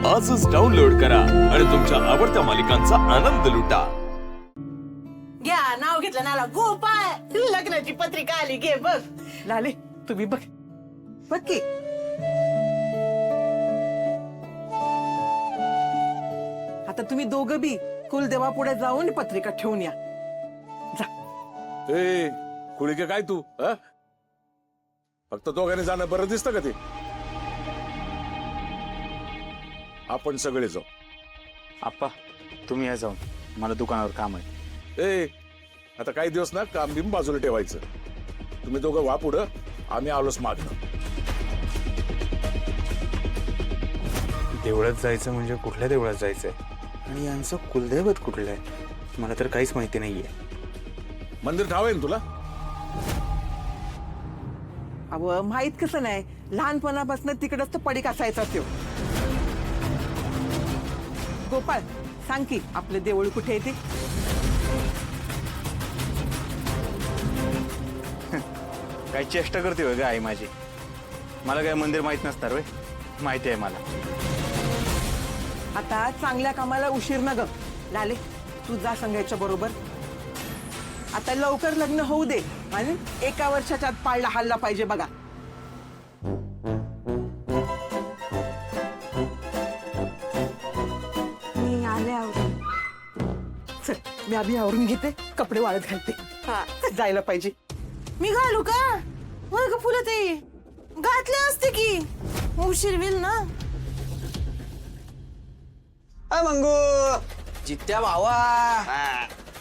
आजच डाउनलोड करा आणि तुमच्या आवडत्या मालिकांचा आनंद लुटा. घ्या नाव घेतलं नाला गोपाळ लग्नाची पत्रिका आली घे बघ. लाले तुम्ही बघ बघ की आता तुम्ही दोघं बी कुलदेवा पुढे जाऊन पत्रिका ठेवून या. जा. ए कुळीके काय तू फक्त दोघांनी जाणं बरं दिसतं का ते? आपण सगळे जाऊ. आप्पा तुम्ही या जाऊन, मला दुकानावर काम आहे. ए आता काही दिवस ना काम बिम बाजूला ठेवायचं. तुम्ही दोघं वा पुढं, आम्ही आलोच मागणं. देवळात जायचं म्हणजे कुठल्या देवळात जायचंय आणि यांचं कुलदैवत कुठलं आहे मला तर काहीच माहिती नाहीये. मंदिर ठाव आहे ना तुला? अव माहित कसं नाही, लहानपणापासून तिकडच तर पडीक असायचा त्यो. गोपाळ सांग की आपलं देऊळ कुठे आहे ते? काय चेष्टा करते होय ग आई माझी? मला काय मंदिर माहित नसणार होय? माहिती आहे मला. आता चांगल्या कामाला उशीर न ग. लाले तू जा सांगायच्या बरोबर. आता लवकर लग्न होऊ दे आणि 1 वर्षाच्या आत पाळला हल्ला पाहिजे बघा. मी आले आवरून. चल मी आधी आवरून घेते, कपडे वाळत घालते. हा जायला पाहिजे. मी घालू का? मग फुलं ते घातले असते की, उशीर होईल ना. मंगू जित्या भावा,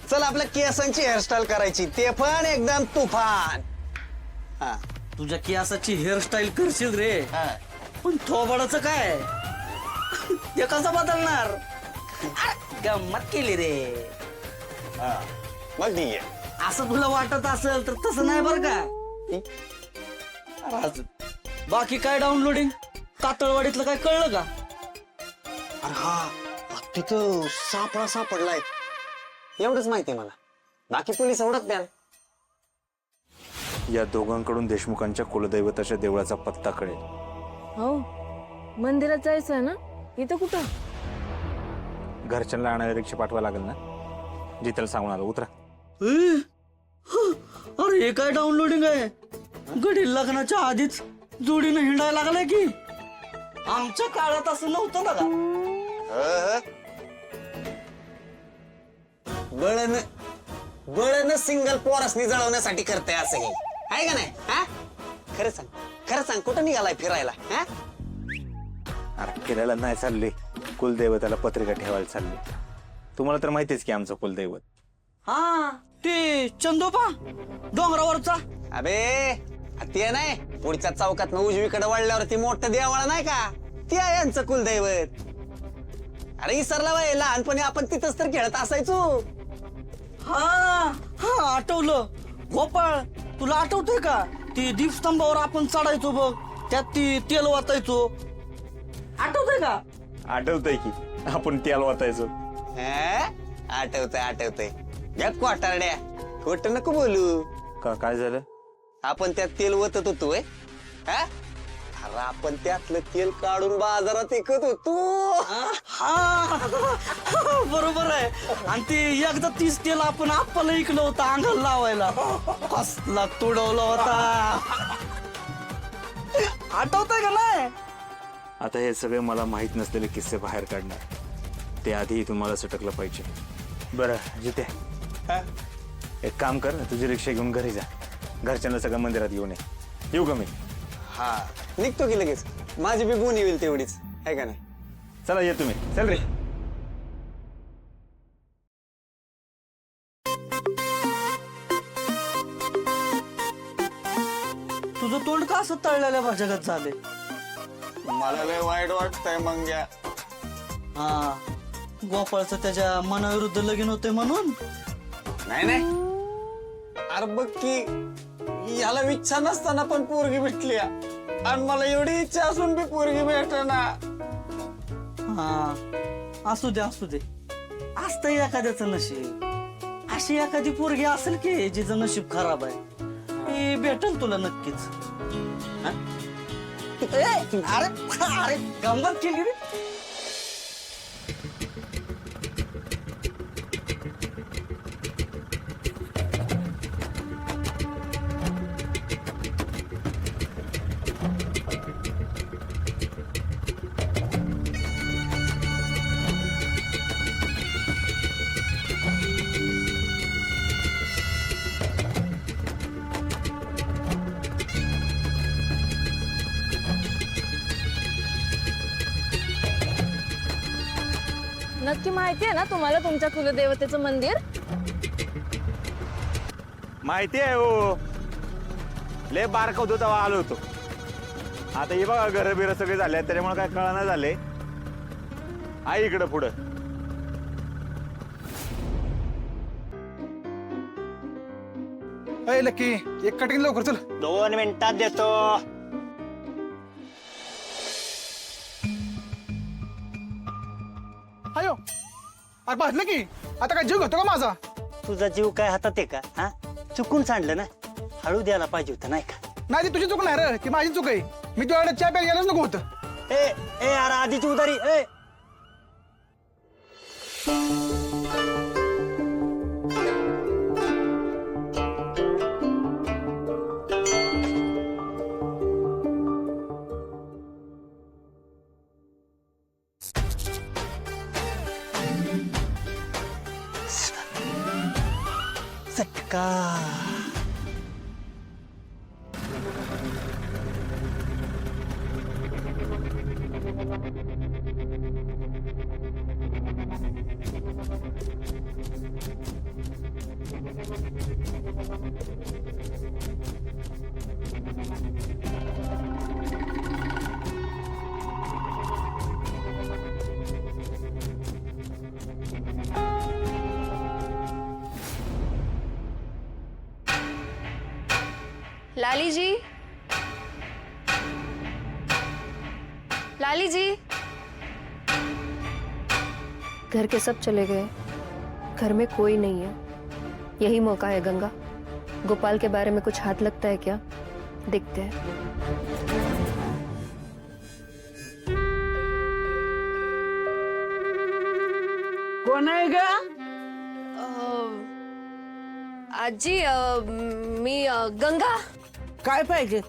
चल आपल्या केसांची हेअरस्टाईल करायची, ते पण एकदम तुफान. तुझ्या केसाची हेअरस्टाईल करशील रे, पण थोबाडाचं काय? ते कसं बदलणार? गंमत केली रे. मग ठीक आहे. असं तुला वाटत असेल तर तसं नाही बर का. बाकी काय डाउनलोडिंग कातळवाडीतलं काय कळलं का? अरे हा तिथं सापळा सापडलाय एवढंच माहितीये मला, बाकी पोलीस एवढंच द्या. या दोघांकडून देशमुखांच्या कुलदैवताच्या देवळाचा पत्ता कळेल. हो मंदिरात जायचंय ना, इथं कुठं? घरच्यांना आणायला रिक्षा पाठवा लागेल ना, जिथं सांगून आलो. उतरा. अरे हे काय डाउनलोडिंग आहे? गडी लग्नाच्या आधीच जोडीनं हिंडायला लागलाय की. आमच्या काळात असं नव्हतं ना का? बळन सिंगल पोरसनी जळवण्यासाठी करते असं हे आहे का नाही? हा खरं सांग, खरं सांग, कुठं निघालाय फिरायला? हा अरे फिरायला नाही चालले, कुलदैवताला पत्रिका ठेवायला चालले. तुम्हाला तर माहितीच की आमचं कुलदैवत. हा ते चंदोबा डोंगरावरचा. अबे ते नाही, पुढच्या चौकात उजवीकडे वळल्यावर ती मोठं देवाळ नाही का, ते आहे यांचं कुलदैवत. अरे इसरला बाई, लहानपणी आपण तिथंच तर खेळत असायचो. हा हा आठवलं. गोपाळ तुला आठवतंय का, ती दीपस्तंभावर आपण चढायचो बघ, त्यात ती तेल वाचायचो, आठवतंय का? आठवतंय की आपण तेल वाचायचो. आठवतंय आठवतंय. घ्या क्वाटारड्या, खोट नको बोलू. का काय झालं? आपण त्यात तेल ओतत होतो. अरे आपण त्यातलं तेल काढून बाजारात विकत होतो. हा बरोबर आहे. आणि ते एकदा 30 तेल आपण आपल्याला इकलं होतं अंगाला लावायला, कसला तुडवला होता. आठवतंय का नाही? आता हे सगळे मला माहित नसलेले किस्से बाहेर काढणार, ते आधी तुम्हाला सटकलं पाहिजे. बरं जिथे एक काम कर, तुझी रिक्षा घेऊन घरी जा, घरच्यांना सगळं मंदिरात घेऊन येऊ का मी? हा निघतो की लगेच, माझी बी गुण येईल तेवढीच आहे का नाही? चला ये तुम्ही, चल रे. तुझं तोंड का असं तळलेल्या भाजगत झाले? मला लय वाईट वाटतंय मंग्या. हा गोपाळचं त्याच्या मनाविरुद्ध लगीन होते म्हणून? नाही नाही, अरे बघ की याला इच्छा नसताना पण पोरगी भेटली, आणि मला एवढी इच्छा असून बी पोरगी भेटना. हा असू दे असू दे, असतंय एखाद्याचं नशीब. अशी एखादी पोरगी असेल की जिचं नशीब खराब आहे, ती भेटेल तुला नक्कीच. अरे अरे गंमत केली रे. नक्की माहिती आहे ना तुम्हाला तुमच्या कुलदेवतेचं मंदिर? माहिती आहे हो, लय बारक होतो तेव्हा आलो होतो. आता हे बघा घर बिर सगळे झाले त्याच्यामुळे काय कळना झाले. आई इकडं पुढं. अय लकी, एक कटिंग लवकर चल. 2 मिनिटात देतो. अयो अरे भाजलं की, आता काय जीव घेतो का माझा? तुझा जीव काय हातात आहे का? हा, चुकून सांडलं ना, हळू द्यायला पाहिजे होतं नाही का? नाही ती तुझी चूक नाही रे, ती माझी चूक आहे. मी तुझ्याकडे चहा प्यायला गेलोच नको होतं. ए ए अरे आधीची उदारी ए. चटका. लाली जी, लाली जी। घर के सब चले गए, घर में कोई नहीं है। यही मौका है गंगा, गोपाल के बारे में कुछ हाथ लगता है क्या? देखते हैं। कोण आहे ग? आजी, मी गंगा। काय पाहिजे?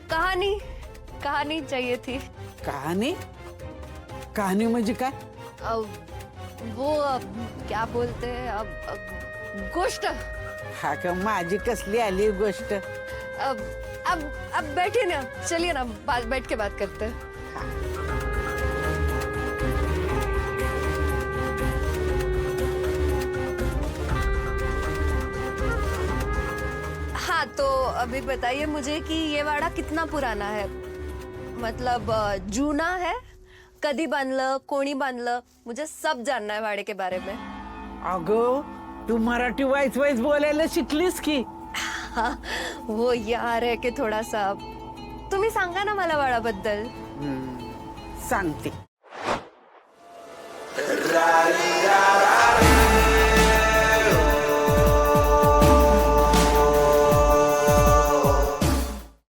कहानी चाहिए थी। कहाणी? कहाणी म्हणजे काय? वो क्या बोलते हैं अब गोष्ट। हा का, माझी कसली आली गोष्ट? अब बैठिए ना, चलिए ना, बैठ के बात करते हैं। हाँ, तो अभी बताइए मुझे कि ये वाड़ा कितना पुराना है, मतलब जूना है, कधी बांधलं, कोणी बांधलं, मुझे सब जानना है वाड़े के बारे में। अगो, तू मराठी वाईस वाईस बोलायला शिकलीस की? हाँ, वो यार है कि थोड़ा सा तुम्ही सांगा ना मला वाड़ाबद्दल। सांगते.